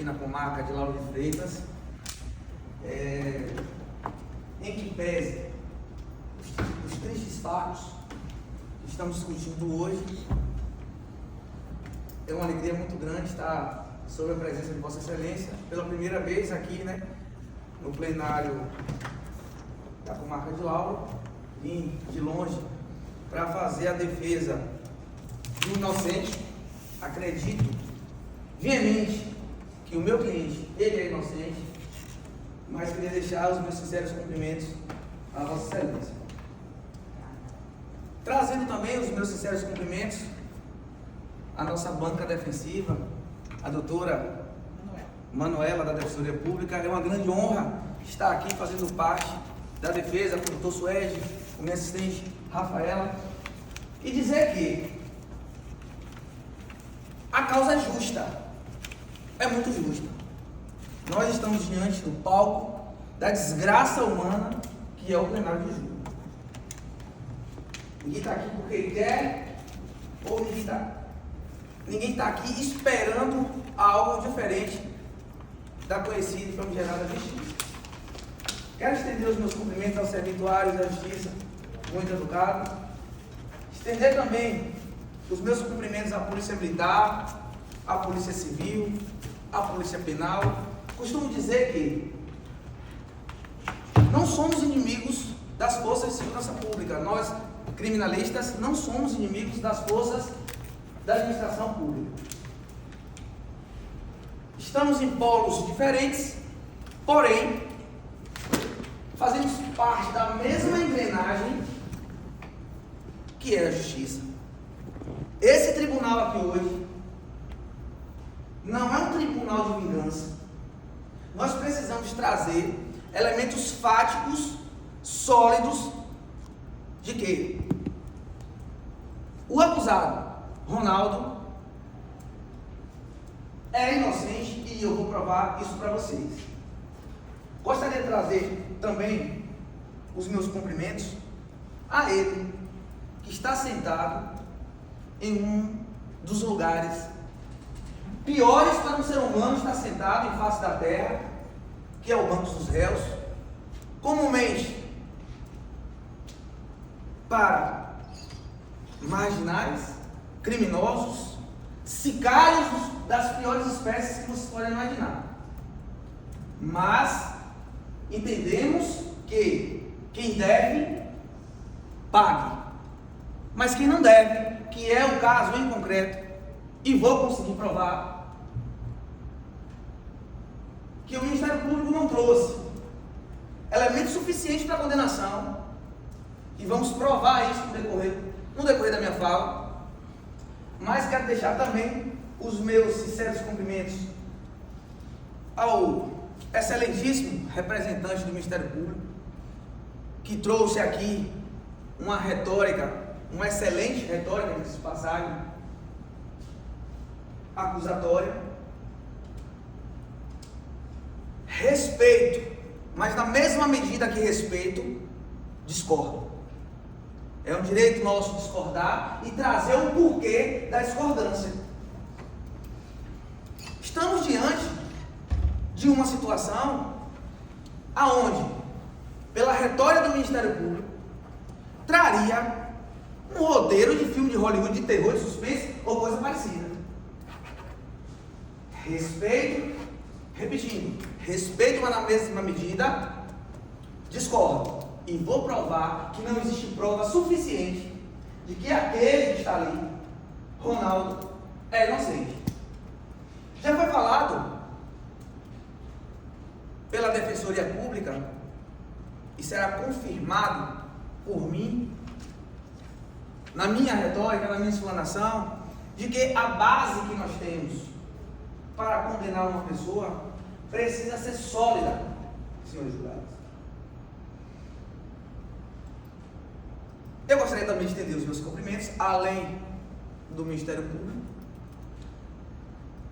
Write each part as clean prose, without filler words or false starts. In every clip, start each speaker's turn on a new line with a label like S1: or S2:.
S1: aqui na comarca de Lauro de Freitas, em que pese os tristes fatos que estamos discutindo hoje, é uma alegria muito grande estar sob a presença de Vossa Excelência, pela primeira vez aqui, no plenário da comarca de Lauro, vim de longe para fazer a defesa do inocente. Acredito veemente que o meu cliente, ele é inocente, mas queria deixar os meus sinceros cumprimentos à Vossa Excelência. Trazendo também os meus sinceros cumprimentos à nossa banca defensiva, a doutora Manuela, da Defensoria Pública. É uma grande honra estar aqui fazendo parte da defesa com o doutor Suede, com minha assistente Rafaela, e dizer que a causa é justa, é muito justa. Nós estamos diante do palco da desgraça humana que é o plenário de julho. Ninguém está aqui porque quer ou ninguém está aqui esperando algo diferente da conhecida e famigerada justiça. Quero estender os meus cumprimentos aos servidores da justiça, muito educado. Estender também os meus cumprimentos à Polícia Militar, à Polícia Civil, à Polícia Penal. Costumo dizer que não somos inimigos das forças de segurança pública. Nós, criminalistas, não somos inimigos das forças da administração pública. Estamos em polos diferentes, porém, fazemos parte da mesma engrenagem que é a justiça. Esse tribunal aqui hoje não é um tribunal de vingança. Nós precisamos trazer elementos fáticos, sólidos, de que o acusado, Ronaldo, é inocente, e eu vou provar isso para vocês. Gostaria de trazer também os meus cumprimentos a ele, que está sentado em um dos lugares piores para um ser humano estar sentado em face da terra, que é o banco dos réus, comumente para marginais, criminosos, sicários das piores espécies que vocês podem imaginar. Mas entendemos que quem deve, pague. Mas quem não deve, que é o caso em concreto, e vou conseguir provar, que o Ministério Público não trouxe elementos suficientes para a condenação, e vamos provar isso no decorrer da minha fala. Mas quero deixar também os meus sinceros cumprimentos ao excelentíssimo representante do Ministério Público, que trouxe aqui uma retórica, uma excelente retórica, nessa passagem, acusatória. Respeito, mas na mesma medida que respeito, discordo. É um direito nosso discordar e trazer o porquê da discordância. Estamos diante de uma situação aonde, pela retórica do Ministério Público, traria um roteiro de filme de Hollywood de terror, de suspense ou coisa parecida. Respeito, repetindo, respeito, mas na mesma medida, discordo. E vou provar que não existe prova suficiente de que aquele que está ali, Ronaldo, é inocente. Já foi falado pela Defensoria Pública e será confirmado por mim, na minha retórica, na minha explanação, de que a base que nós temos para condenar uma pessoa precisa ser sólida, senhores jurados. Eu gostaria também de estender os meus cumprimentos, além do Ministério Público,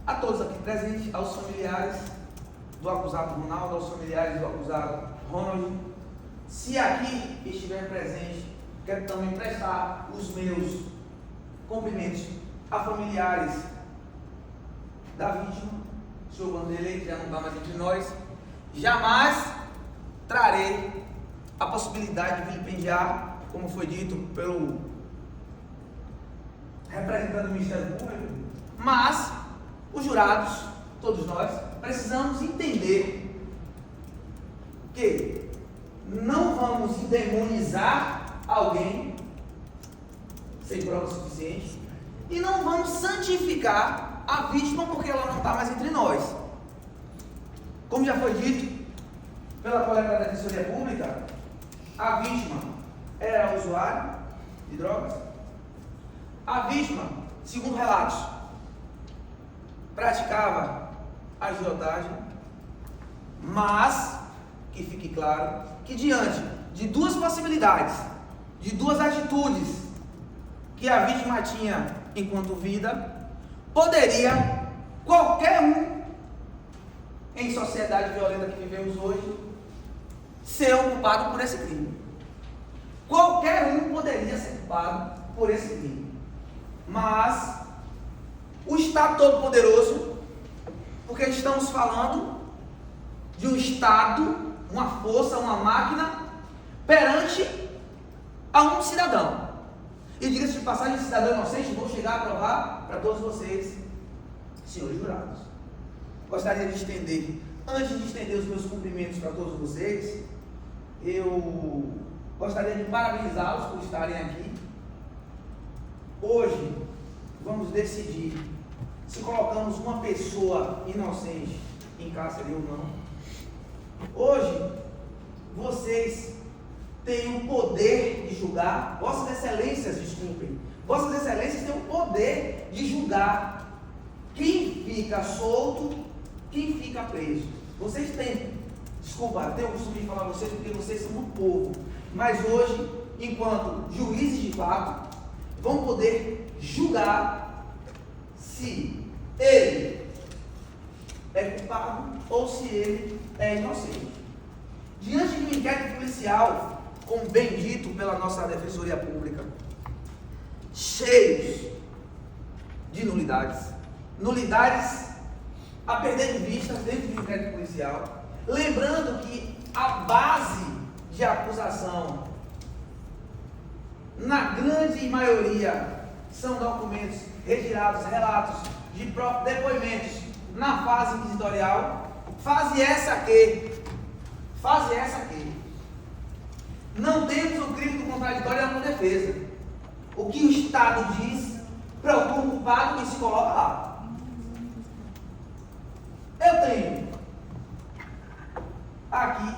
S1: a todos aqui presentes, aos familiares do acusado Ronaldo, aos familiares do acusado Ronald. Se aqui estiver presente, quero também prestar os meus cumprimentos a familiares da vítima, o senhor Vanderlei, que já não está mais entre nós, jamais trarei a possibilidade de vilipendiar, como foi dito pelo representante do Ministério Público, mas os jurados, todos nós, precisamos entender que não vamos endemonizar alguém sem prova suficiente e não vamos santificar a vítima porque ela não está mais entre nós. Como já foi dito pela colega da Defensoria Pública, a vítima era usuário de drogas. A vítima, segundo relatos, praticava agiotagem, mas que fique claro que diante de duas possibilidades, de duas atitudes que a vítima tinha enquanto vida, poderia qualquer um em sociedade violenta que vivemos hoje ser culpado por esse crime. Qualquer um poderia ser culpado por esse crime. Mas o Estado Todo-Poderoso, porque estamos falando de um Estado, uma força, uma máquina perante a um cidadão. E diga-se de passagem, cidadão inocente, vou chegar a provar para todos vocês, senhores jurados. Gostaria de estender, antes de estender os meus cumprimentos para todos vocês, eu gostaria de parabenizá-los por estarem aqui. Hoje, vamos decidir se colocamos uma pessoa inocente em cárcere ou não. Hoje, vocês têm o poder de julgar, Vossas Excelências, desculpem, Vossas Excelências têm o poder de julgar quem fica solto, quem fica preso. Vocês têm, desculpa, eu tenho o costume de falar a vocês porque vocês são do povo, mas hoje, enquanto juízes de fato, vão poder julgar se ele é culpado ou se ele é inocente. Diante de um inquérito policial, como bem dito pela nossa Defensoria Pública, cheios de nulidades a perder de vista dentro do inquérito policial, lembrando que a base de acusação, na grande maioria, são documentos retirados, relatos de próprios depoimentos na fase inquisitorial, fase essa que não temos o crime do contraditório na defesa. O que o Estado diz preocupa o culpado que se coloca lá. Eu tenho aqui,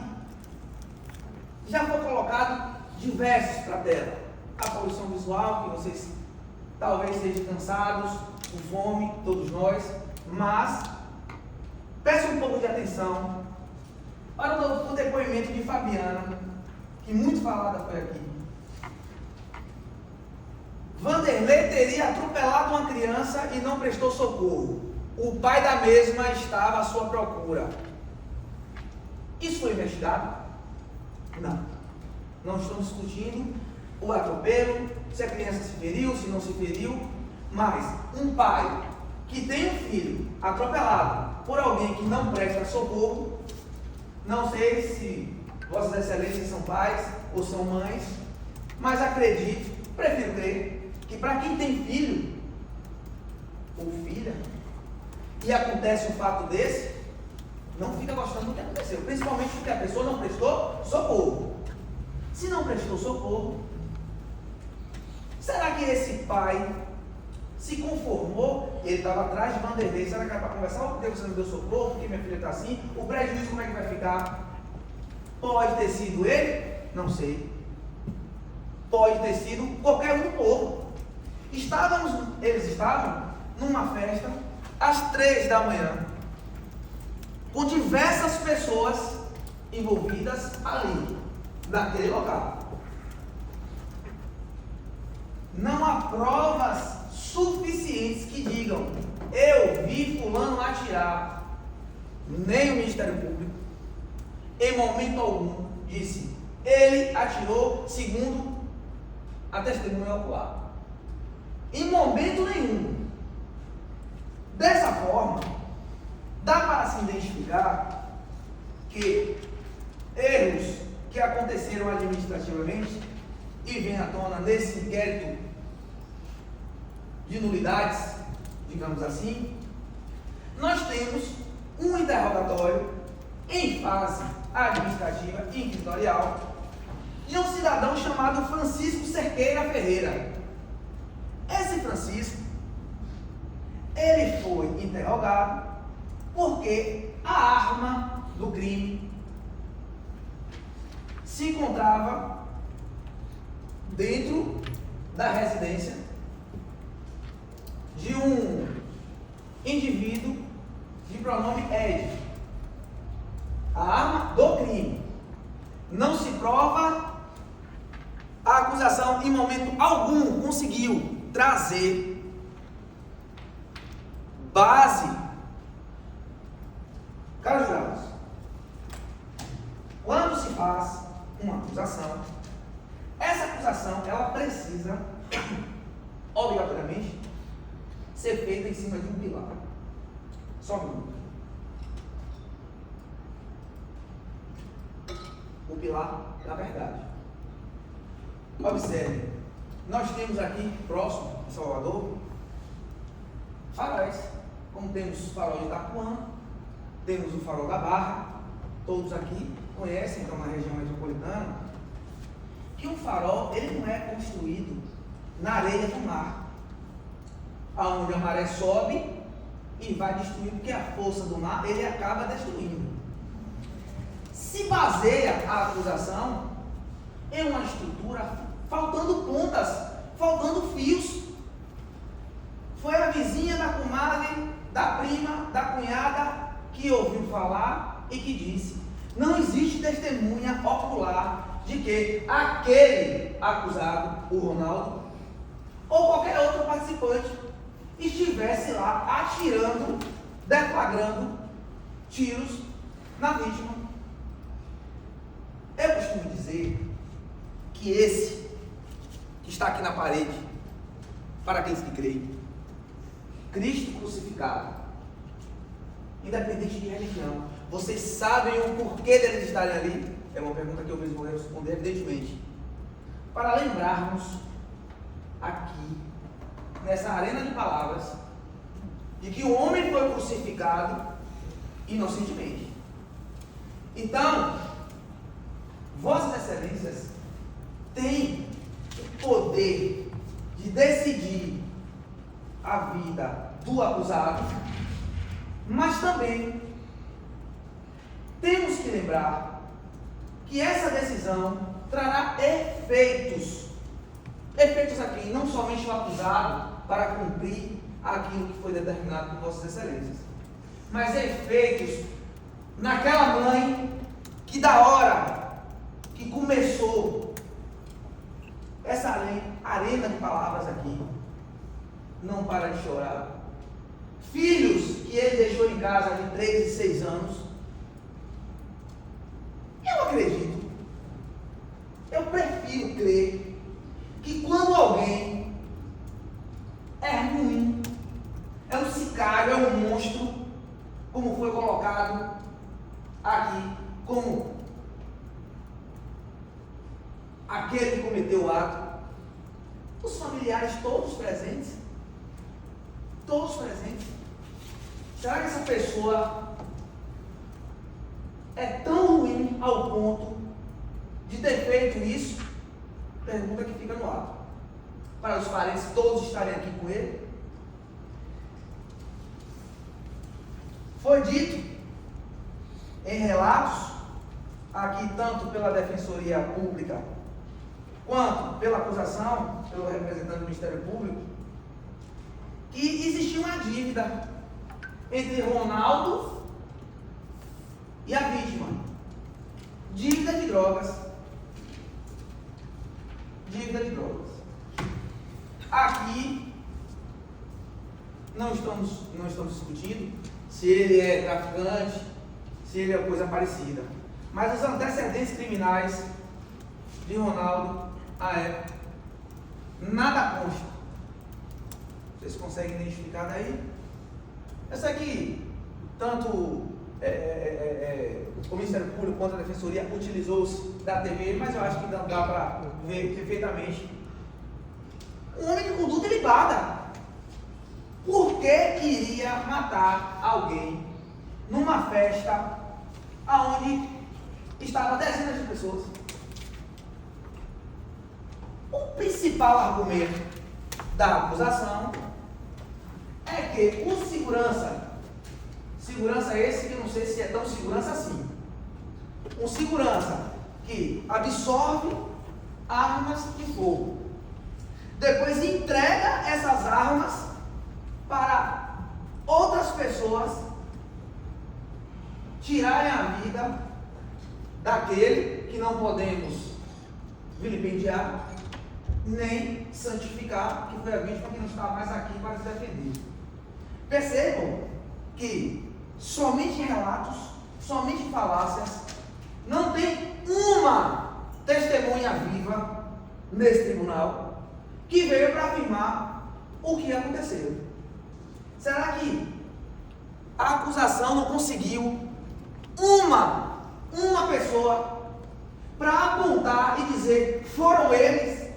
S1: já foi colocado diversos para a tela. A poluição visual, que vocês talvez estejam cansados, com fome, todos nós, mas peço um pouco de atenção para o depoimento de Fabiana, que muito falada foi aqui. Vanderlei teria atropelado uma criança e não prestou socorro. O pai da mesma estava à sua procura. Isso foi investigado? Não. Não estamos discutindo o atropelo, se a criança se feriu, se não se feriu, mas um pai que tem um filho atropelado por alguém que não presta socorro, não sei se Vossas Excelências são pais ou são mães, mas acredito, prefiro crer, que para quem tem filho ou filha, e acontece um fato desse, não fica gostando do que aconteceu, principalmente porque a pessoa não prestou socorro. Se não prestou socorro, será que esse pai se conformou? Ele estava atrás de Vanderlei, será que era para conversar? Por que você não deu socorro? Por que minha filha está assim? O prejuízo como é que vai ficar? Pode ter sido ele? Não sei. Pode ter sido qualquer um do povo. Eles estavam numa festa às 3 da manhã, com diversas pessoas envolvidas ali, naquele local. Não há provas suficientes que digam: eu vi fulano atirar. Nem o Ministério Público, em momento algum, disse: ele atirou, segundo a testemunha ocular. Em momento nenhum. Dessa forma, Dá para se identificar que erros que aconteceram administrativamente e vêm à tona nesse inquérito de nulidades, digamos assim, nós temos um interrogatório em fase administrativa e inquisitorial de um cidadão chamado Francisco Cerqueira Ferreira. Esse Francisco, ele foi interrogado porque a arma do crime se encontrava dentro da residência de um indivíduo de pronome Ed. A arma do crime. Não se prova, a acusação em momento algum conseguiu trazer base. Caros jurados, quando se faz uma acusação, essa acusação ela precisa obrigatoriamente ser feita em cima de um pilar. Só um minuto. O pilar da verdade. Observe, nós temos aqui próximo em Salvador faróis, como temos o farol de Itapuã, temos o farol da Barra, todos aqui conhecem, então na região metropolitana, que um farol ele não é construído na areia do mar, aonde a maré sobe e vai destruir, porque a força do mar ele acaba destruindo. Se baseia a acusação em uma estrutura faltando pontas, faltando fios. Foi a vizinha da comadre, da prima, da cunhada que ouviu falar e que disse: não existe testemunha ocular de que aquele acusado, o Ronaldo, ou qualquer outro participante, estivesse lá atirando, deflagrando tiros na vítima. Eu costumo dizer que esse que está aqui na parede, para aqueles que creem, Cristo crucificado, independente de religião, vocês sabem o porquê deles estarem ali? É uma pergunta que eu mesmo vou responder, evidentemente. Para lembrarmos aqui, nessa arena de palavras, de que o homem foi crucificado inocentemente. Então, Vossas Excelências têm o poder de decidir a vida do acusado, mas também temos que lembrar que essa decisão trará efeitos aqui, não somente o acusado para cumprir aquilo que foi determinado por Vossas Excelências, mas efeitos naquela mãe que da hora que começou essa arena de palavras aqui, não para de chorar. Filhos que ele deixou em casa de 3 e 6 anos. Eu acredito, eu prefiro crer que quando alguém é ruim, é um sicário, é um monstro, como foi colocado aqui, como aquele que cometeu o ato, os familiares todos presentes, será que essa pessoa é tão ruim ao ponto de ter feito isso? Pergunta que fica no ar, para os parentes todos estarem aqui com ele. Foi dito em relatos, aqui tanto pela Defensoria Pública, quanto pela acusação, pelo representante do Ministério Público, que existia uma dívida entre Ronaldo e a vítima. Dívida de drogas. Aqui não estamos discutindo se ele é traficante, se ele é coisa parecida. Mas os antecedentes criminais de Ronaldo, à época, nada consta. Vocês conseguem identificar daí? Eu sei que tanto o Ministério Público quanto a Defensoria utilizou-se da TV, mas eu acho que não dá para ver perfeitamente. Um homem de conduta ilibada. Por que iria matar alguém numa festa onde estavam dezenas de pessoas? O principal argumento da acusação é que o segurança esse que eu não sei se é tão segurança assim, um segurança que absorve armas de fogo, depois entrega essas armas para outras pessoas tirarem a vida daquele que não podemos vilipendiar nem santificar, que foi a vítima que não está mais aqui para se defender. Percebam que somente relatos, somente falácias, não tem uma testemunha viva nesse tribunal que veio para afirmar o que aconteceu. Será que a acusação não conseguiu uma pessoa para apontar e dizer: foram eles,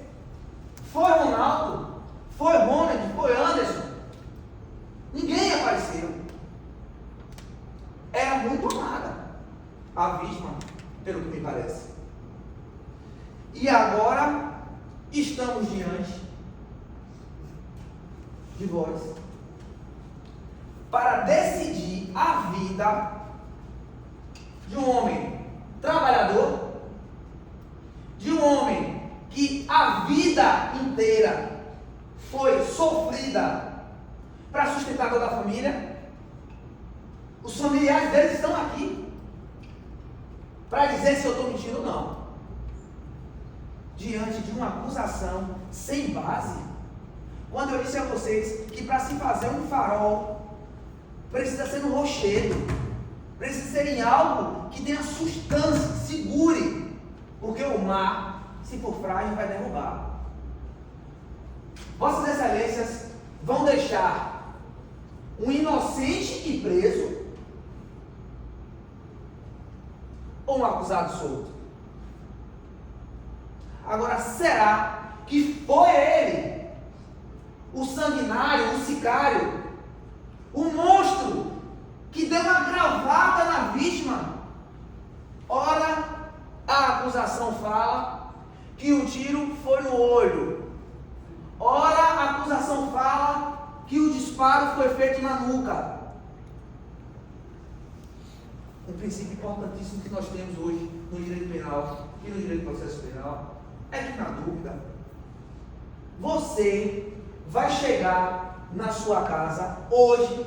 S1: foi Ronaldo, foi Ronald, foi Anderson? Ninguém apareceu. Era muito amada a vítima, pelo que me parece. E agora estamos diante de vós para decidir a vida de um homem trabalhador, de um homem que a vida inteira foi sofrida para sustentar toda a família. Os familiares deles estão aqui para dizer se eu estou mentindo ou não. Diante de uma acusação sem base. Quando eu disse a vocês que para se fazer um farol precisa ser no rochedo, precisa ser em algo que tenha sustância, segure, porque o mar, se for frágil, vai derrubar. Vossas Excelências vão deixar um inocente e preso ou um acusado solto? Agora, será que foi ele, o sanguinário, o sicário, o monstro que deu uma gravata na vítima? Ora, a acusação fala que o tiro foi no olho. Ora, a acusação fala que o disparo foi feito na nuca. Um princípio importantíssimo que nós temos hoje no direito penal e no direito do processo penal é que, na dúvida, você vai chegar na sua casa hoje,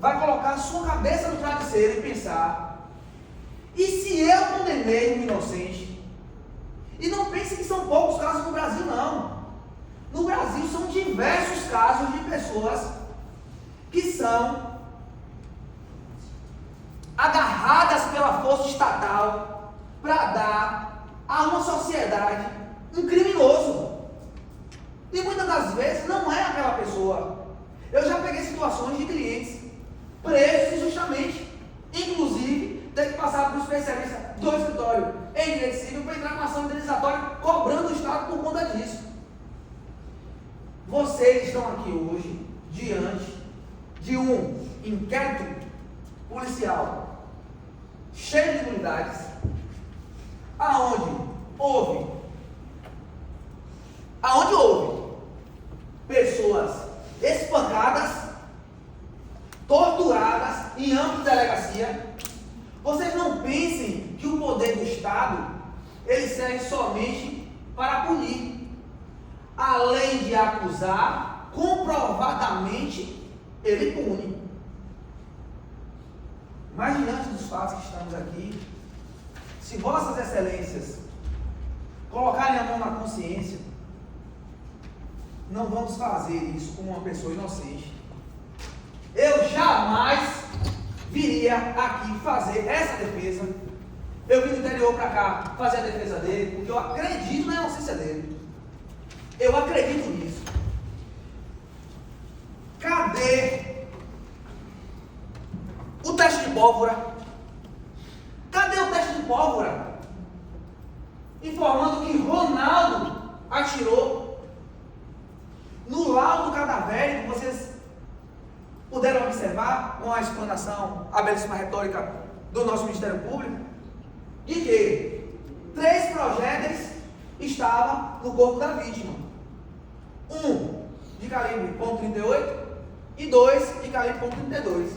S1: vai colocar a sua cabeça no travesseiro e pensar: e se eu condenei um inocente? E não pense que são poucos casos no Brasil, não. No Brasil são diversos casos de pessoas que são agarradas pela força estatal para dar a uma sociedade um criminoso. E muitas das vezes não é aquela pessoa. Eu já peguei situações de clientes presos injustamente, inclusive ter que passar por um especialista do escritório em direito civil para entrar com ação indenizatória cobrando o Estado por conta disso. Vocês estão aqui hoje diante de um inquérito policial cheio de unidades, aonde houve pessoas espancadas, torturadas em âmbito de delegacia. Vocês não pensem que o poder do Estado ele serve somente para punir. Além de acusar, comprovadamente ele pune. Mas diante dos fatos que estamos aqui, se Vossas Excelências colocarem a mão na consciência, não vamos fazer isso com uma pessoa inocente. Eu jamais viria aqui fazer essa defesa. Eu vim do interior para cá fazer a defesa dele, porque eu acredito na inocência dele. Eu acredito nisso. Cadê de pólvora? Cadê o teste de pólvora? Informando que Ronaldo atirou. No laudo cadavérico, vocês puderam observar uma explanação, a belíssima retórica do nosso Ministério Público, de que 3 projéteis estavam no corpo da vítima. Um de calibre .38 e 2 de calibre .32.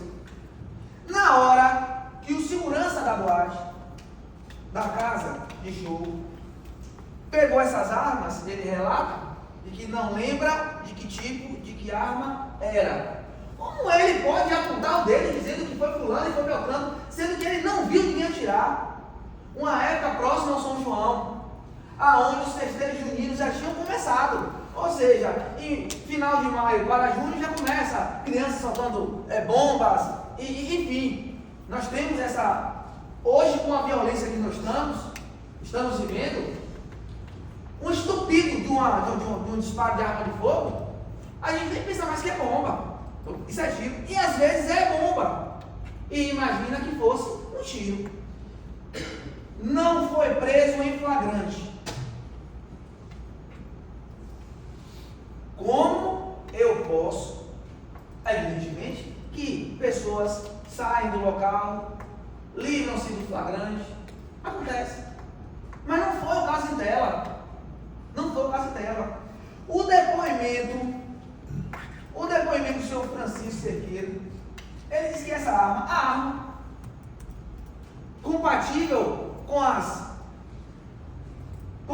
S1: Na hora que o segurança da boate, da casa de show, pegou essas armas, ele relata de que não lembra de que tipo, de que arma era. Como ele pode apontar o dedo dizendo que foi fulano e foi Beltrano, sendo que ele não viu ninguém atirar? Uma época próxima ao São João, aonde os festejos juninos já tinham começado. Ou seja, em final de maio para junho já começa crianças soltando bombas, enfim. Nós temos essa, hoje com a violência que nós estamos vivendo, um estupidez de um disparo de arma de fogo, a gente nem pensa mais que é bomba. Isso é tiro. E às vezes é bomba. E imagina que fosse um tiro. Não foi preso em flagrante. Como eu posso, evidentemente, que pessoas saem do local, livram-se do flagrante, acontece. Mas não foi o caso dela. Não foi o caso dela. O depoimento do senhor Francisco Cerqueiro, ele disse que essa arma, compatível com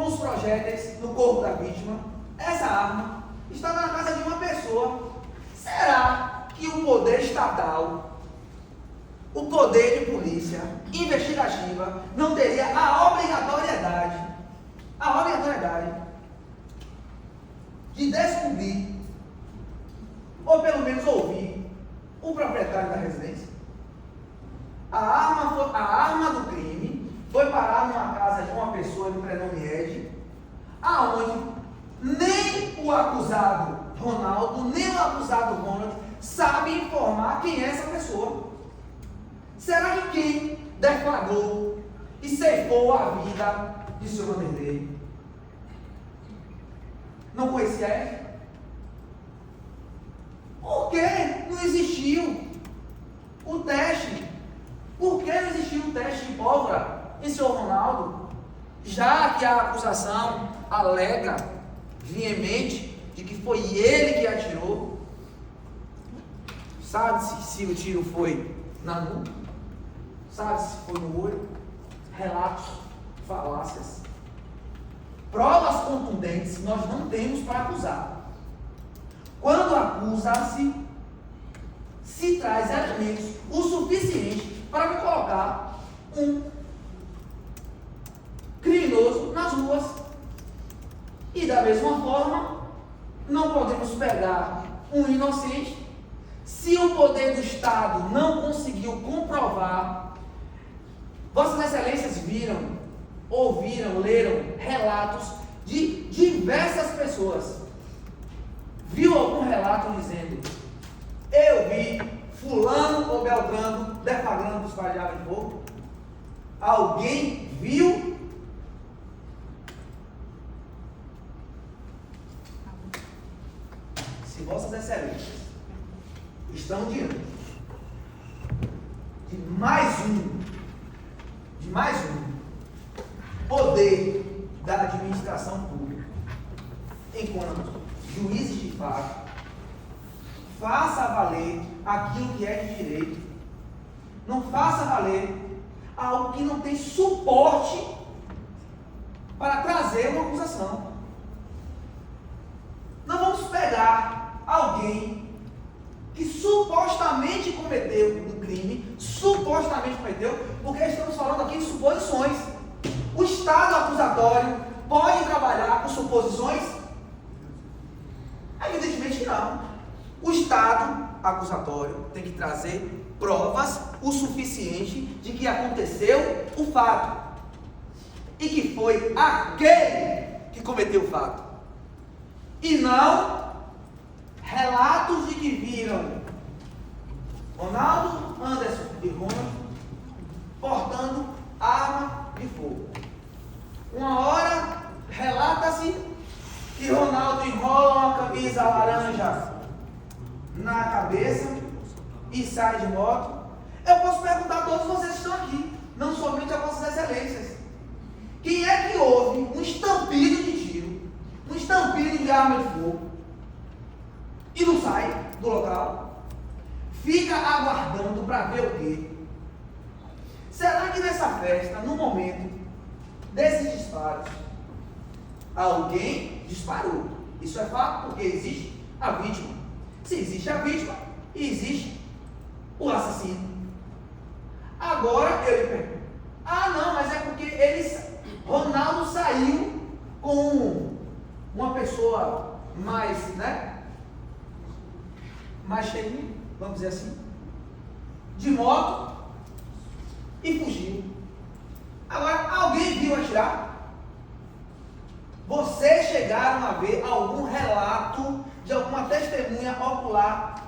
S1: os projéteis no corpo da vítima, essa arma estava na casa de uma pessoa. Será que o poder estatal, o poder de polícia investigativa, não teria a obrigatoriedade de descobrir, ou pelo menos ouvir, o proprietário da residência? A arma do crime foi parar numa casa de uma pessoa de prenome Ed, aonde nem o acusado Ronaldo, nem o acusado Ronald sabe informar quem é essa pessoa. Será que quem deflagrou e ceifou a vida de seu Vanderlei não conhecia ele? Por que não existiu o teste? Por que não existiu o teste de pólvora em seu Ronaldo? Já que a acusação alega veemente de que foi ele que atirou, sabe-se se o tiro foi na nuca? Sabe-se se foi no olho? Relatos, falácias. Provas contundentes nós não temos para acusar. Quando acusa-se, se traz elementos o suficiente para colocar um criminoso nas ruas. E da mesma forma, não podemos pegar um inocente se o poder do Estado não conseguiu comprovar. Vossas Excelências viram, ouviram, leram relatos de diversas pessoas. Viu algum relato dizendo: eu vi fulano ou Beltrano deflagrando disparo de arma de fogo? Alguém viu? Se Vossas Excelências estão diante de mais um poder da administração pública, enquanto juízes de fato, faça valer aquilo que é de direito, não faça valer algo que não tem suporte para trazer uma acusação. Não vamos pegar alguém que supostamente cometeu o crime, porque estamos falando aqui de suposições. O Estado acusatório pode trabalhar com suposições? Evidentemente que não. O Estado acusatório tem que trazer provas o suficiente de que aconteceu o fato e que foi aquele que cometeu o fato, e não relatos de que viram Ronaldo, Anderson e Ronald portando arma de fogo. Uma hora relata-se que Ronaldo enrola uma camisa laranja na cabeça e sai de moto. Eu posso perguntar a todos vocês que estão aqui, não somente a vossas excelências, quem é que houve um estampido de tiro, um estampido de arma de fogo e não sai do local? Fica aguardando para ver o quê? Será que nessa festa, no momento desses disparos, alguém disparou? Isso é fato porque existe a vítima. Se existe a vítima, existe o assassino. Agora eu lhe pergunto: não, mas é porque Ronaldo saiu com uma pessoa mais, mais cheinha, vamos dizer assim, de moto e fugiu. Agora, alguém viu atirar? Vocês chegaram a ver algum relato de alguma testemunha ocular,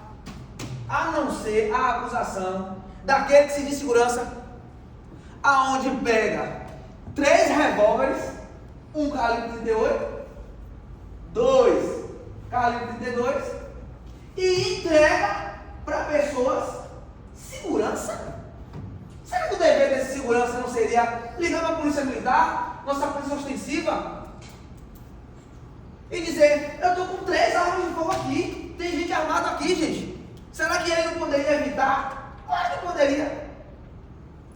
S1: a não ser a acusação daquele que se diz segurança, aonde pega 3 revólveres, um calibre 38, 2 calibre 32 e entrega para pessoas segurança? Será que o dever desse segurança não seria ligar para a polícia militar, nossa polícia ostensiva, e dizer: eu estou com 3 armas de fogo aqui, tem gente armada aqui, gente? Será que ele não poderia evitar? Claro que poderia.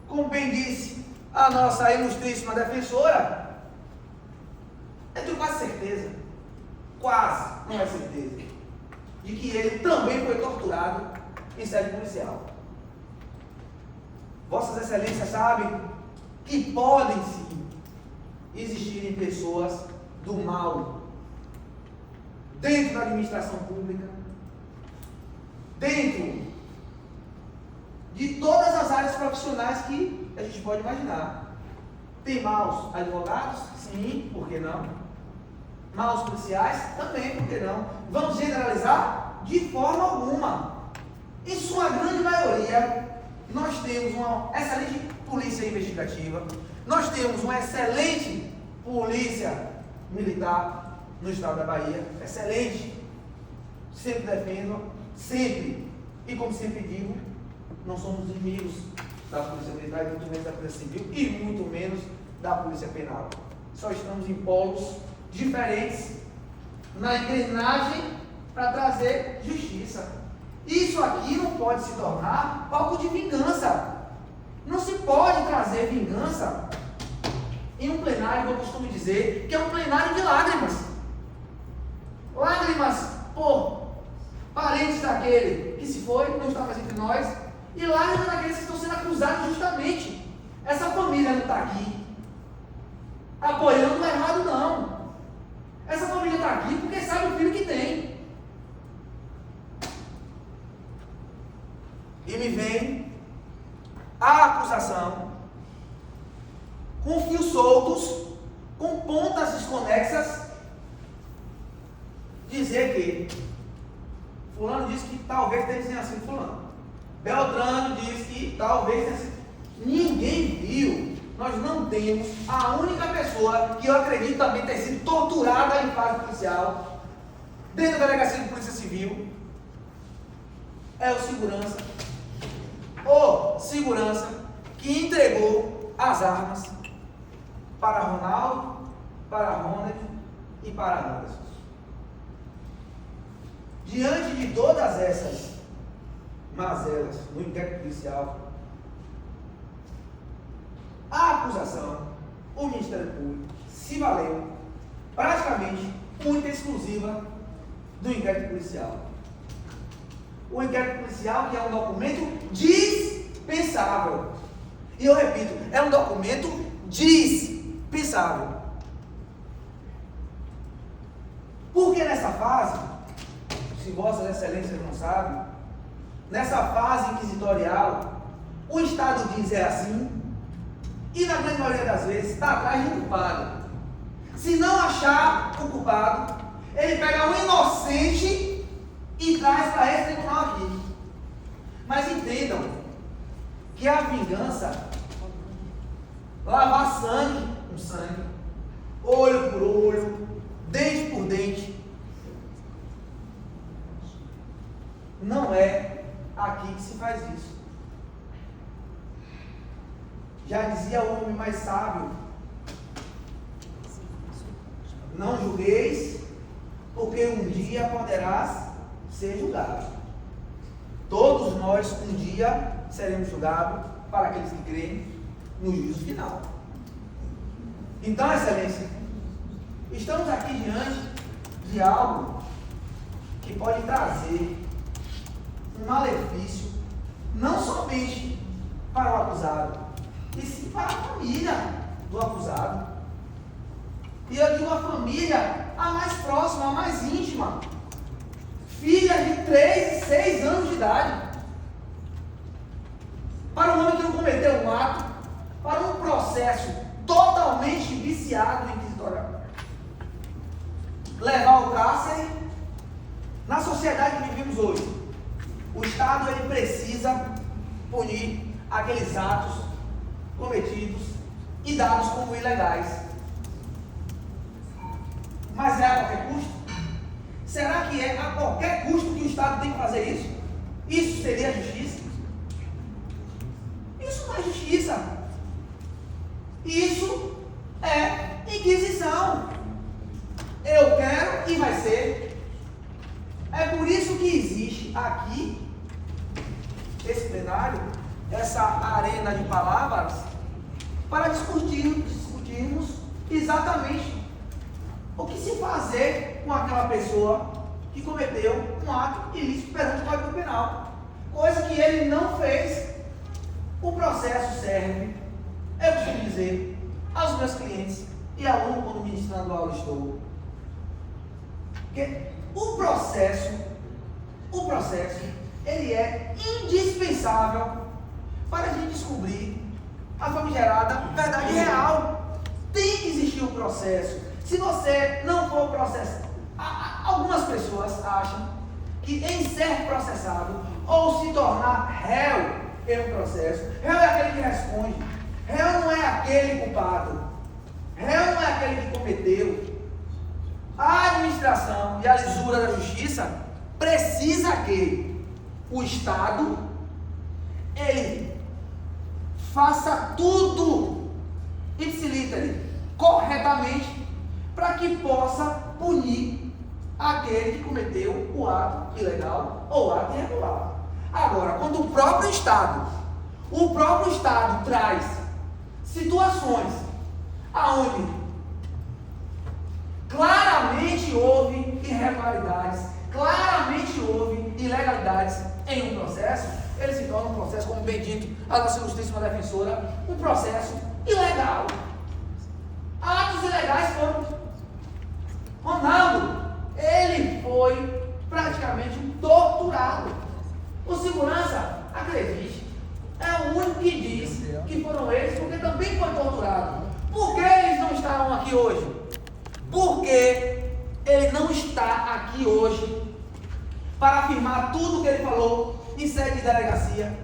S1: Como bem disse a nossa ilustríssima defensora, eu tenho quase certeza, não é certeza, de que ele também foi torturado em sede policial. Vossas excelências sabem que podem sim existirem pessoas do mal dentro da administração pública, dentro de todas as áreas profissionais que a gente pode imaginar. Tem maus advogados? Sim, por que não? Maus policiais? Também, por que não? Vamos generalizar? De forma alguma. Em sua grande maioria, nós temos uma excelente polícia investigativa, nós temos uma excelente polícia militar no estado da Bahia, excelente. Sempre defendo, sempre, e como sempre digo, não somos inimigos da polícia militar, e muito menos da polícia civil, e muito menos da polícia penal. Só estamos em polos diferentes na engrenagem para trazer justiça. Isso aqui não pode se tornar palco de vingança. Não se pode trazer vingança em um plenário, eu costumo dizer, que é um plenário de lágrimas. Lágrimas por parentes daquele que se foi, não está mais entre nós, e lágrimas daqueles que estão sendo acusados justamente. Essa família não está aqui apoiando o errado, não. Essa família está aqui porque sabe o filho que tem. E me vem a acusação com fios soltos, com pontas desconexas, dizer que fulano disse que talvez tenha sido fulano, Beltrano disse que talvez tenha sido. Ninguém viu. Nós não temos a única pessoa que eu acredito também ter sido torturada em fase policial dentro da delegacia de polícia civil é o segurança. O segurança que entregou as armas para Ronaldo, para Ronald e para Anderson. Diante de todas essas mazelas no inquérito policial, a acusação, o Ministério Público se valeu praticamente única e exclusiva do inquérito policial. O inquérito policial, que é um documento dispensável. E eu repito, é um documento dispensável. Porque nessa fase, se vossas excelências não sabem, nessa fase inquisitorial, o Estado diz é assim, e na grande maioria das vezes está atrás de um culpado. Se não achar o culpado, ele pega um inocente e traz para esse tribunal aqui. Mas entendam que a vingança, lavar sangue com sangue, olho por olho, dente por dente, não é aqui que se faz isso. Já dizia o homem mais sábio: não julgueis, porque um dia poderás ser julgado. Todos nós um dia seremos julgados, para aqueles que creem no juízo final. Então, Excelência, estamos aqui diante de algo que pode trazer um malefício, não somente para o acusado, e sim para a família do acusado. E eu digo a família, a mais próxima, a mais íntima. Filha de 3 e 6 anos de idade. Para um homem que não cometeu um ato, para um processo totalmente viciado inquisitorial. Levar ao cárcere. Na sociedade que vivemos hoje, o Estado ele precisa punir aqueles atos cometidos e dados como ilegais. Mas é a qualquer custo? Será que é a qualquer custo que o Estado tem que fazer isso? Isso seria justiça? Isso não é justiça. Isso é inquisição. Eu quero e vai ser. É por isso que existe aqui esse plenário, essa arena de palavras, para discutirmos exatamente o que se fazer com aquela pessoa que cometeu um ato ilícito perante o Código Penal, coisa que ele não fez. O processo serve, eu costumo dizer aos meus clientes e alunos quando ministrando a aula estou, que o processo, ele é indispensável para a gente descobrir a famigerada verdade real. Tem que existir um processo. Se você não for processado, algumas pessoas acham que em ser processado ou se tornar réu em um processo, réu é aquele que responde, réu não é aquele culpado, réu não é aquele que cometeu. A administração e a lisura da justiça precisa que o Estado ele faça tudo ipsiliter, corretamente, para que possa punir aquele que cometeu o ato ilegal ou o ato irregular. Agora, quando o próprio Estado traz situações aonde claramente houve irregularidades, claramente houve ilegalidades em um processo, ele se torna um processo, como bem dito a nossa ilustríssima defensora, um processo ilegal. Atos ilegais foram. Ronaldo, ele foi praticamente torturado. O segurança, acredite, é o único que diz que foram eles, porque também foi torturado. Por que eles não estavam aqui hoje? Porque ele não está aqui hoje para afirmar tudo o que ele falou em sede de delegacia,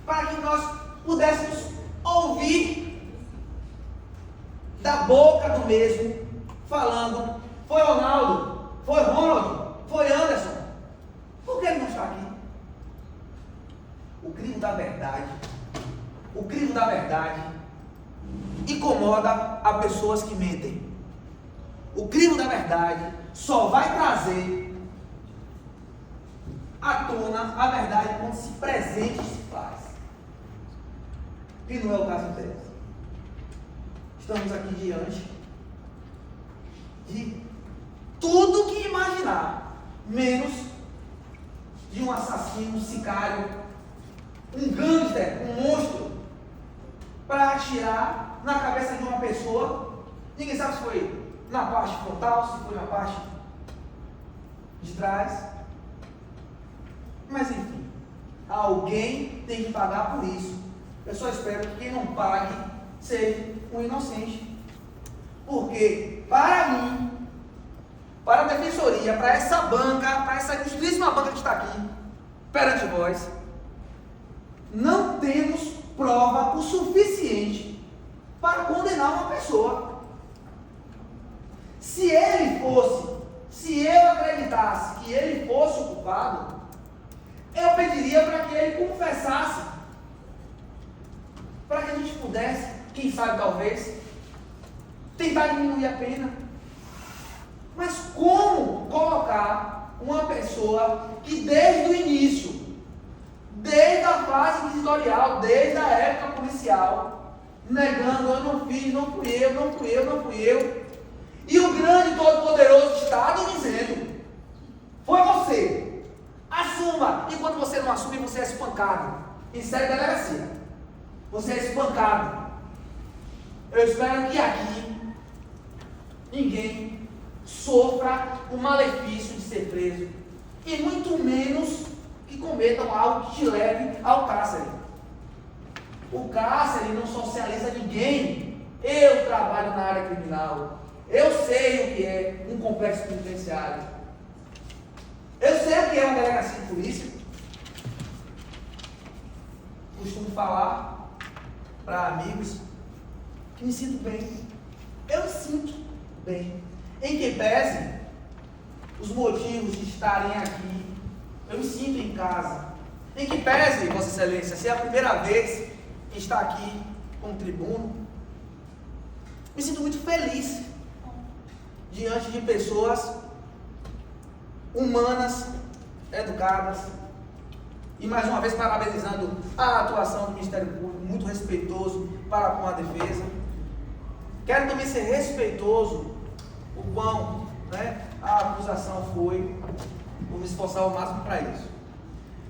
S1: para que nós pudéssemos ouvir da boca do mesmo, falando, foi Ronaldo, foi Ronald, foi Anderson. Por que ele não está aqui? O crime da verdade incomoda a pessoas que mentem. O crime da verdade só vai trazer à tona a verdade quando se presente e se faz. E não é o caso deles. Estamos aqui diante de tudo que imaginar, menos de um assassino, um sicário, um gangster, um monstro, para atirar na cabeça de uma pessoa. Ninguém sabe se foi na parte frontal, se foi na parte de trás. Mas enfim, alguém tem que pagar por isso. Eu só espero que quem não pague seja um inocente. Porque, para mim, para a defensoria, para essa banca, para essa ilustríssima banca que está aqui, perante vós, não temos prova o suficiente para condenar uma pessoa. Se eu acreditasse que ele fosse o culpado, eu pediria para que ele confessasse, para que a gente pudesse, quem sabe talvez, tentar diminuir a pena. Mas como colocar uma pessoa que desde o início, desde a fase inquisitorial, desde a época policial, negando, eu não fiz, não fui eu, e o grande todo-poderoso Estado dizendo, foi você, assuma, e quando você não assume, você é espancado, em série de delegacia, você é espancado. Eu espero que aqui, ninguém sofra o malefício de ser preso, e muito menos que cometam algo que te leve ao cárcere. O cárcere não socializa ninguém. Eu trabalho na área criminal, eu sei o que é um complexo penitenciário, eu sei o que é uma delegacia de polícia. Costumo falar para amigos que me sinto bem, eu me sinto bem, em que pese os motivos de estarem aqui, eu me sinto em casa, em que pese, Vossa Excelência, se é a primeira vez que está aqui como tribuno, me sinto muito feliz diante de pessoas humanas, educadas, e mais uma vez parabenizando a atuação do Ministério Público, muito respeitoso para com a defesa. Quero também ser respeitoso o quão a acusação foi, vou me esforçar ao máximo para isso.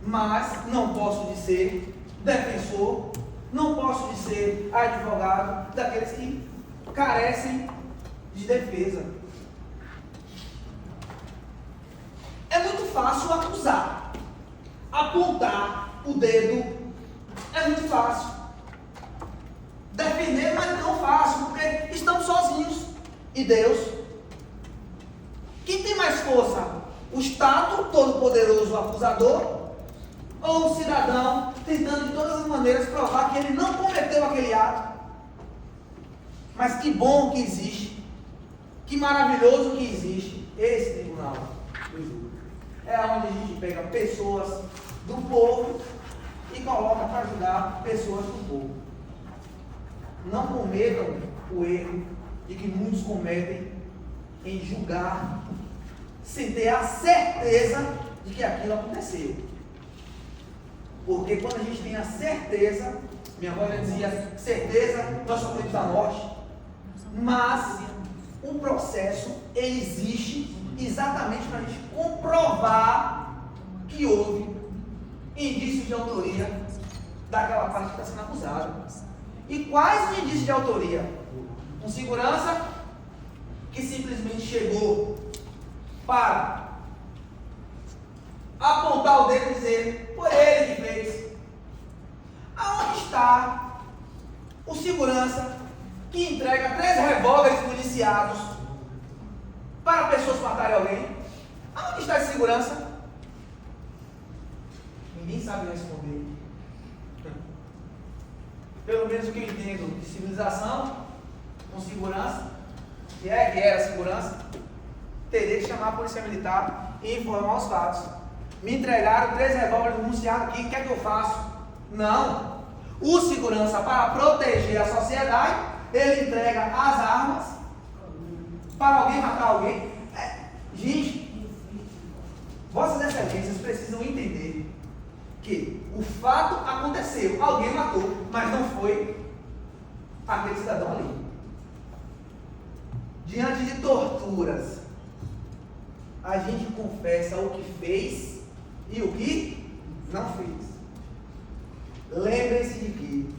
S1: Mas não posso dizer defensor, não posso dizer advogado daqueles que carecem de defesa. É muito fácil acusar, apontar o dedo, é muito fácil. Defender não é tão fácil, porque estamos sozinhos. E Deus? Quem tem mais força? O Estado, todo-poderoso acusador, ou o cidadão tentando de todas as maneiras provar que ele não cometeu aquele ato? Mas que bom que existe, que maravilhoso que existe esse tribunal do júri. É onde a gente pega pessoas do povo e coloca para julgar pessoas do povo. Não cometam o erro de que muitos cometem em julgar sem ter a certeza de que aquilo aconteceu. Porque quando a gente tem a certeza, minha avó já dizia, certeza, nós só temos a morte. Mas o processo, ele existe exatamente para a gente comprovar que houve indícios de autoria daquela parte que está sendo acusada. E quais os indícios de autoria? Um segurança que simplesmente chegou para apontar o dedo e dizer, foi ele que fez. Aonde está o segurança que entrega 3 revólveres municiados para pessoas matarem alguém? Aonde está esse segurança? Ninguém sabe responder. Pelo menos o que eu entendo de civilização, com segurança, que era segurança, teria que chamar a polícia militar e informar os fatos. Me entregaram 3 revólveres municiados aqui, o que é que eu faço? Não. O segurança, para proteger a sociedade, ele entrega as armas para alguém matar alguém. Gente, Vossas Excelências precisam entender que o fato aconteceu, alguém matou, mas não foi aquele cidadão ali. Diante de torturas, a gente confessa o que fez e o que não fez. Lembrem-se de que,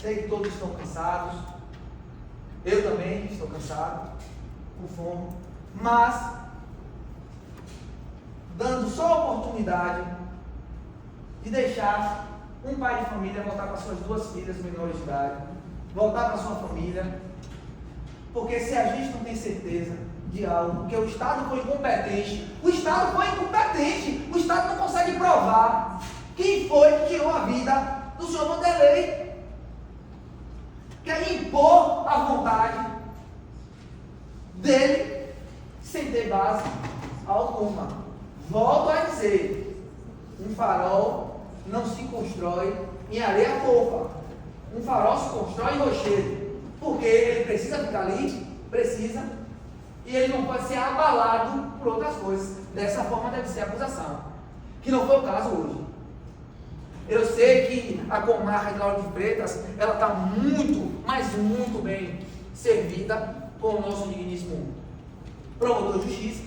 S1: sei que todos estão cansados, eu também estou cansado, com fome, mas dando só a oportunidade de deixar um pai de família voltar para suas 2 filhas menores de idade, voltar para sua família, porque se a gente não tem certeza de algo, porque o Estado foi incompetente, o Estado não consegue provar quem foi que tirou a vida do senhor Vanderlei. Quer impor a vontade dele sem ter base alguma. Volto a dizer, um farol não se constrói em areia fofa. Um farol se constrói em rochedo. Porque ele precisa ficar ali, precisa, e ele não pode ser abalado por outras coisas. Dessa forma deve ser a acusação, que não foi o caso hoje. Eu sei que a comarca de Lauro de Freitas, ela está muito, mas muito bem servida com o nosso digníssimo promotor de justiça,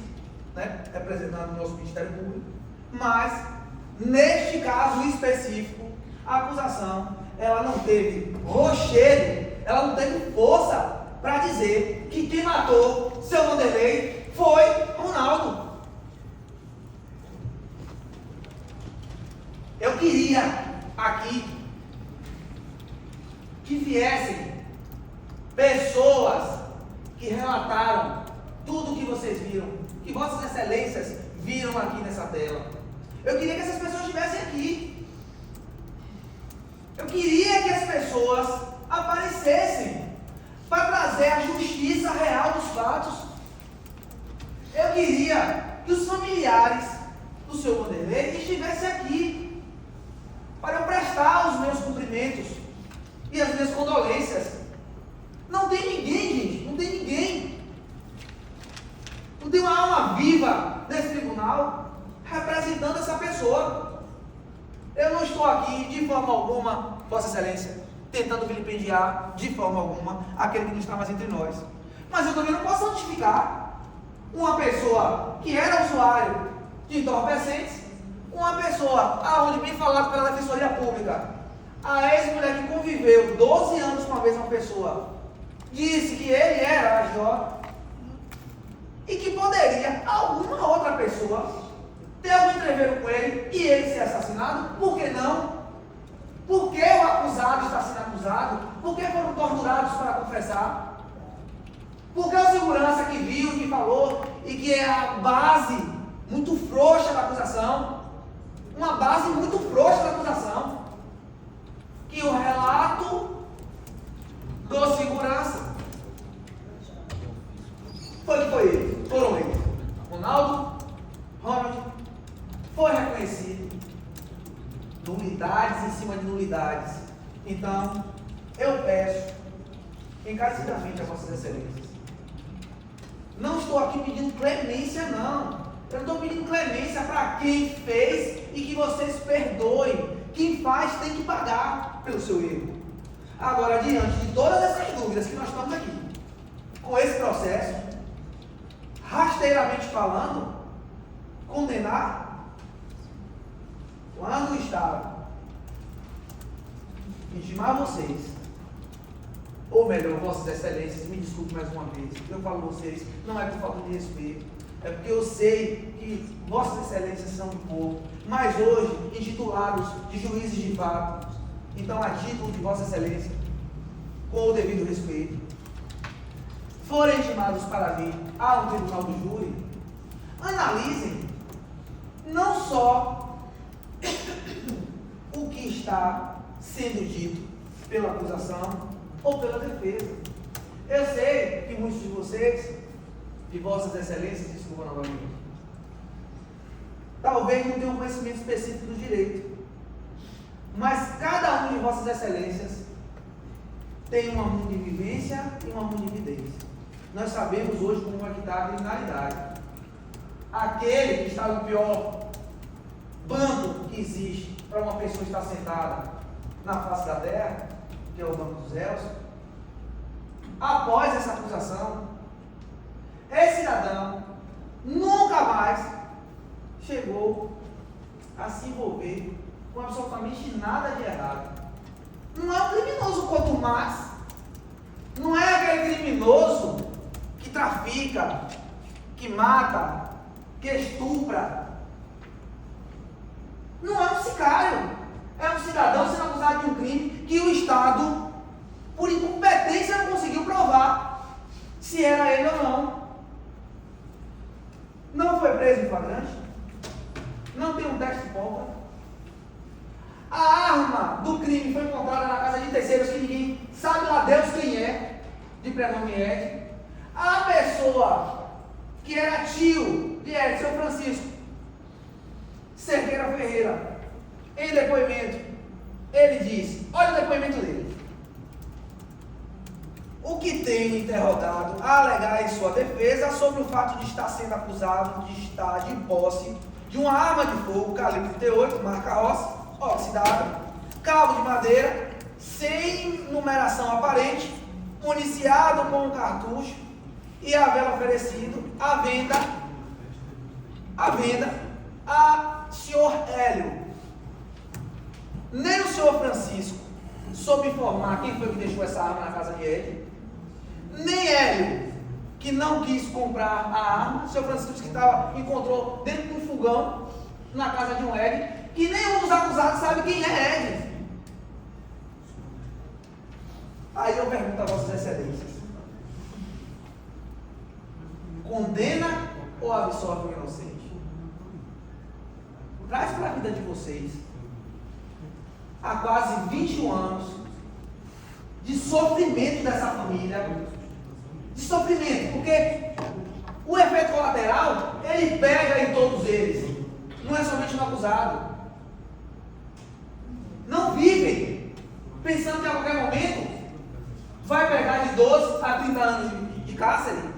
S1: né, representando o nosso Ministério Público, mas, neste caso específico, a acusação, ela não teve rochedo, ela não teve força para dizer que quem matou seu Vanderlei foi Ronaldo. Eu queria aqui que viessem pessoas que relataram tudo o que vocês viram, que vossas excelências viram aqui nessa tela. Eu queria que essas pessoas estivessem aqui. Eu queria que as pessoas aparecessem para trazer a justiça real dos fatos. Eu queria que os familiares do seu Vanderlei estivessem aqui para eu prestar os meus cumprimentos e as minhas condolências. Não tem ninguém, gente, não tem ninguém. Não tem uma alma viva nesse tribunal representando essa pessoa. Eu não estou aqui de forma alguma, Vossa Excelência, tentando vilipendiar de forma alguma aquele que não está mais entre nós. Mas eu também não posso santificar uma pessoa que era usuário de entorpecentes, uma pessoa aonde bem falado pela Defensoria Pública, a ex-mulher que conviveu 12 anos com a mesma pessoa, disse que ele era agiota e que poderia alguma outra pessoa ter algum entreveiro com ele e ele ser assassinado. Por que não? Por que o acusado está sendo acusado? Por que foram torturados para confessar? Por que o segurança que viu, que falou e que é a base muito frouxa da acusação, uma base muito frouxa da acusação, que o relato do segurança foi ele, foram eles. Ronaldo, Ronald, foi reconhecido. Nulidades em cima de nulidades. Então, eu peço encarecidamente a Vossas Excelências. Não estou aqui pedindo clemência, não. Eu não estou pedindo clemência para quem fez e que vocês perdoem. Quem faz tem que pagar pelo seu erro. Agora, diante de todas essas dúvidas que nós estamos aqui, com esse processo, rasteiramente falando, condenar, quando o Estado intimar vocês, ou melhor, Vossas Excelências, me desculpe mais uma vez, eu falo vocês, não é por falta de respeito, é porque eu sei que Vossas Excelências são do povo, mas hoje, intitulados de juízes de fato, então a título de Vossa Excelência, com o devido respeito, forem intimados para vir a um tribunal do júri, analisem não só o que está sendo dito pela acusação ou pela defesa. Eu sei que muitos de vocês, de Vossas Excelências, desculpa novamente, talvez não tenham conhecimento específico do direito, mas cada um de Vossas Excelências tem uma mão de vivência e uma mão de evidência. Nós sabemos hoje como é que está a criminalidade. Aquele que está no pior banco que existe para uma pessoa estar sentada na face da terra, que é o banco dos réus, após essa acusação, esse cidadão nunca mais chegou a se envolver com absolutamente nada de errado. Não é um criminoso quanto mais, não é aquele criminoso que trafica, que mata, que estupra. Não é um sicário, é um cidadão sendo acusado de um crime que o Estado, por incompetência, não conseguiu provar se era ele ou não. Não foi preso em flagrante, não tem um teste de pólvora. A arma do crime que sabe lá Deus quem é, de prenome Ed. A pessoa que era tio de Ed, seu Francisco Cerqueira Ferreira, em depoimento, ele diz, olha o depoimento dele. O que tem o interrogado a alegar em sua defesa sobre o fato de estar sendo acusado de estar de posse de uma arma de fogo calibre 38, marca oxidada, cabo de madeira, sem numeração aparente, municiado com um cartucho e havendo oferecido à venda a senhor Hélio. Nem o senhor Francisco soube informar quem foi que deixou essa arma na casa de Hélio, nem Hélio, que não quis comprar a arma. O senhor Francisco que encontrou dentro de um fogão na casa de um Ed, e nenhum dos acusados sabe quem é Ed. Aí eu pergunto a vossas excelências: condena ou absolve o inocente? Traz para a vida de vocês há quase 21 anos de sofrimento dessa família, de sofrimento, porque o efeito colateral ele pega em todos eles, não é somente no acusado. Não vivem pensando que a qualquer momento vai pegar de 12 a 30 anos de cárcere,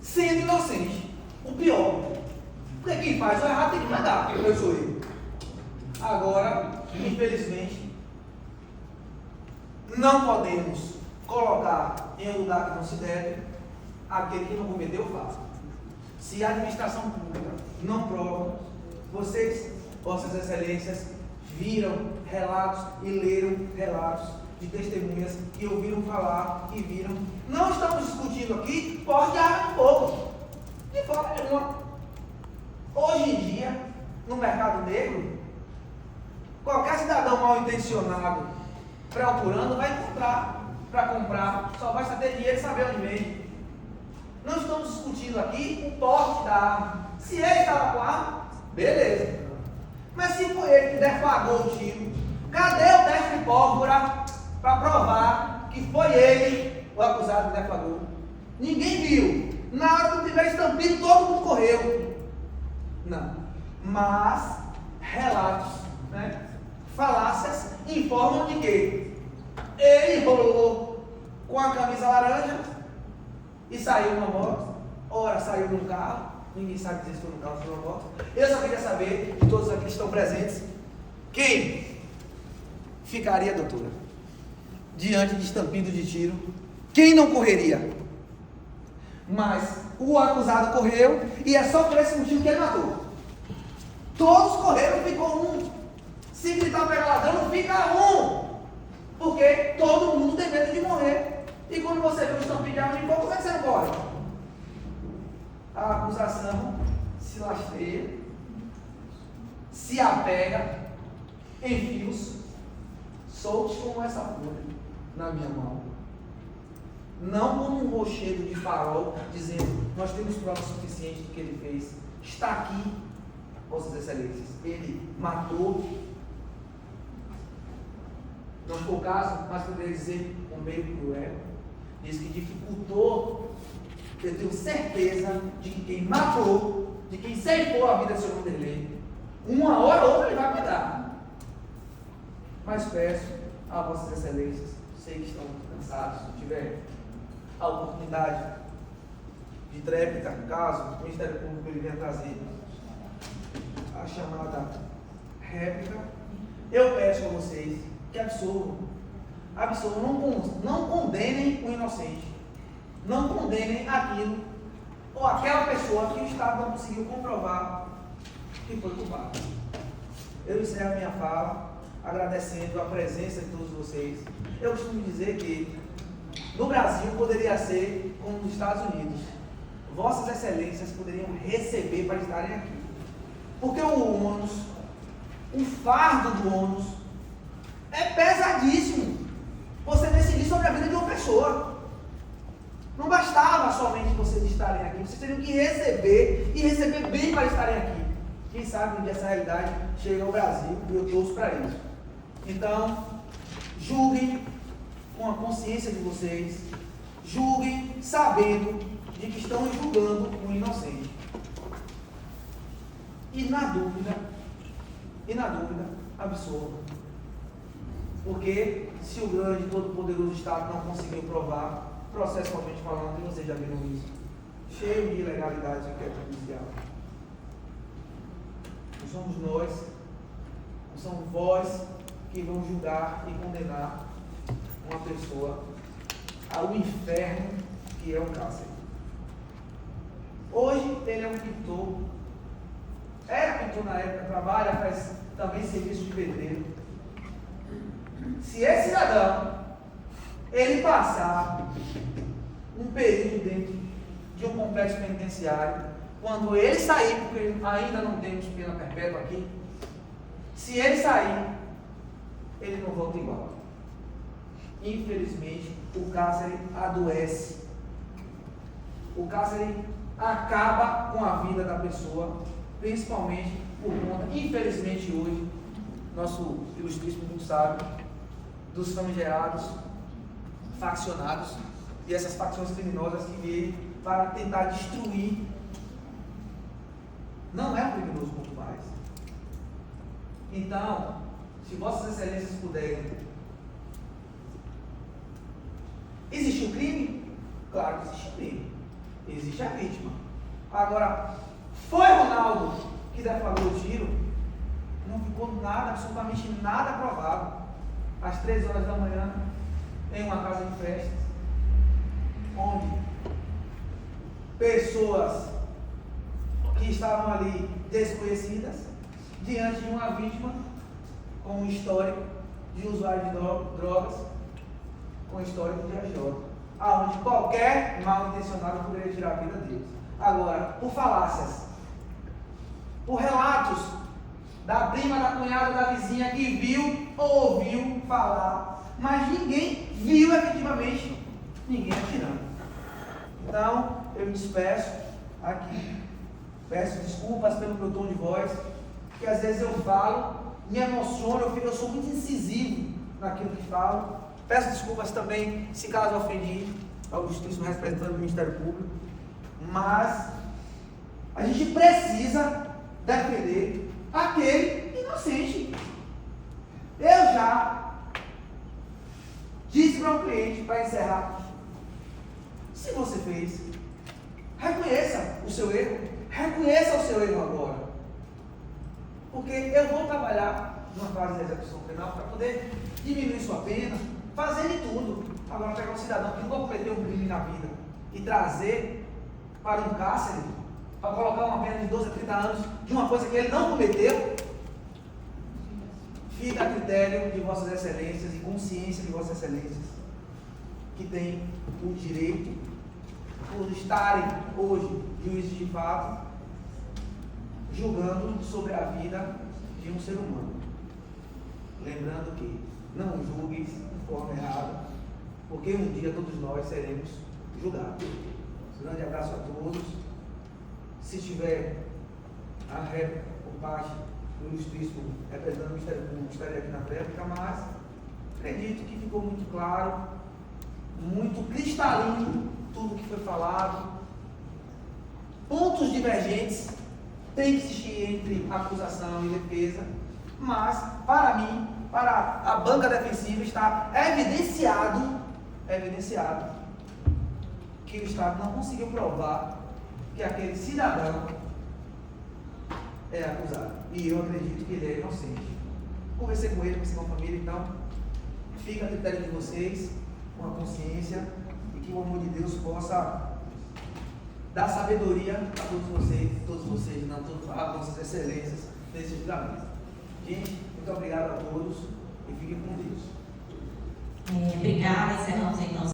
S1: sendo inocente. O pior, porque quem faz o errado tem que pagar, eu sou eu. Agora, infelizmente, não podemos colocar em um lugar que não se deve aquele que não cometeu o fato. Se a administração pública não prova, vocês, vossas excelências, viram relatos e leram relatos de testemunhas que ouviram falar e viram. Não estamos discutindo aqui porte de arma de fogo, de forma nenhuma. Hoje em dia, no mercado negro, qualquer cidadão mal intencionado procurando vai encontrar para comprar, só basta ter dinheiro e saber onde vem. Não estamos discutindo aqui o porte da arma. Se ele estava com a arma, beleza. Mas se foi ele que deflagrou o tiro, cadê o teste de pólvora para provar que foi ele o acusado que deflagrou? Ninguém viu. Na hora do primeiro estampido, todo mundo correu. Não. Mas relatos, né? Falácias informam de que ele rolou com a camisa laranja e saiu numa moto, ora saiu num carro, ninguém sabe dizer se foi num carro ou se foi numa moto. Eu só queria saber, de todos aqui que estão presentes, quem ficaria, doutora, diante de estampido de tiro? Quem não correria? Mas o acusado correu, e é só por esse motivo que ele matou. Todos correram, ficou um. Se gritar pegar ladrão, não fica um. Porque todo mundo tem medo de morrer. E quando você vê o estampinho de arma de fogo, como é que você não corre? A acusação se lasteia, se apega em fios soltos como essa folha na minha mão. Não como um rochedo de farol dizendo: nós temos provas suficientes do que ele fez. Está aqui, vossas excelências. Ele matou. Não foi o caso, mas poderia dizer um meio cruel. Diz que dificultou. Eu tenho certeza de que quem matou, de quem ceifou a vida do seu Vanderlei, uma hora ou outra ele vai pagar. Mas peço a vossas excelências, sei que estão cansados, se tiver a oportunidade de tréplica, caso o Ministério Público ele venha trazer a chamada réplica, eu peço a vocês que absolvam, não condenem o inocente, não condenem aquilo ou aquela pessoa que o Estado não conseguiu comprovar que foi culpado. Eu encerro a minha fala agradecendo a presença de todos vocês. Eu costumo dizer que no Brasil poderia ser como nos Estados Unidos. Vossas excelências poderiam receber para estarem aqui. Porque o ônus, o fardo do ônus, é pesadíssimo. Você decidir sobre a vida de uma pessoa. Não bastava somente vocês estarem aqui, vocês teriam que receber, e receber bem para estarem aqui. Quem sabe um dia essa realidade chega ao Brasil, e eu torço para isso. Então, juro com a consciência de vocês, julguem sabendo de que estão julgando um inocente. E na dúvida, absorvam. Porque se o grande, todo-poderoso Estado não conseguiu provar, processualmente falando, e vocês já viram isso, cheio de ilegalidade que é judicial. Não somos nós, não somos vós que vão julgar e condenar uma pessoa ao inferno que é o cárcere. Hoje ele é um pintor, era pintor na época, trabalha, faz também serviço de pedreiro. Se esse cidadão ele passar um período dentro de um complexo penitenciário, quando ele sair, porque ainda não temos pena perpétua aqui, se ele sair, ele não volta igual. Infelizmente, o cárcere adoece. O cárcere acaba com a vida da pessoa, principalmente por conta, infelizmente hoje, nosso ilustríssimo muito sábio, dos famigerados, faccionados, e essas facções criminosas que veio para tentar destruir. Não é um criminoso muito mais. Então, se vossas excelências puderem, existe um crime? Claro que existe um crime. Existe a vítima. Agora, foi Ronaldo que deflagrou o tiro? Não ficou nada, absolutamente nada provado. Às 3 horas da manhã, em uma casa de festas, onde pessoas que estavam ali desconhecidas, diante de uma vítima com um histórico de usuário de drogas, com histórico de agiota, aonde qualquer mal intencionado poderia tirar a vida deles. Agora, por falácias, por relatos da prima, da cunhada, da vizinha que viu ou ouviu falar, mas ninguém viu efetivamente ninguém atirando. Então, eu me despeço aqui, peço desculpas pelo meu tom de voz, que às vezes eu falo, me emociono, eu sou muito incisivo naquilo que falo. Peço desculpas também se caso ofendi ao ilustríssimo representante do Ministério Público, mas a gente precisa defender aquele inocente. Eu já disse para um cliente, para encerrar, se você fez, reconheça o seu erro, reconheça o seu erro agora, porque eu vou trabalhar numa fase de execução penal para poder diminuir sua pena, fazer de tudo. Agora, pegar um cidadão que nunca cometeu um crime na vida e trazer para um cárcere, para colocar uma pena de 12 a 30 anos de uma coisa que ele não cometeu, fica a critério de vossas excelências e consciência de vossas excelências, que têm o direito, por estarem hoje juízes de fato, julgando sobre a vida de um ser humano. Lembrando que não julgueis de forma errada, porque um dia todos nós seremos julgados. Um grande abraço a todos. Se tiver a réplica por parte do ilustríssimo representante do Ministério Público, estarei aqui na réplica, mas acredito que ficou muito claro, muito cristalino tudo que foi falado. Pontos divergentes tem que existir entre acusação e defesa, mas para mim, para a banca defensiva, está evidenciado que o Estado não conseguiu provar que aquele cidadão é acusado. E eu acredito que ele é inocente. Conversei com ele, conversei com a família, então fica a critério de vocês, com a consciência, e que o amor de Deus possa dar sabedoria a todos vocês, não todas as nossas excelências nesse julgamento. Gente, muito obrigado a todos e fiquem com Deus.
S2: Obrigada, encerramos então.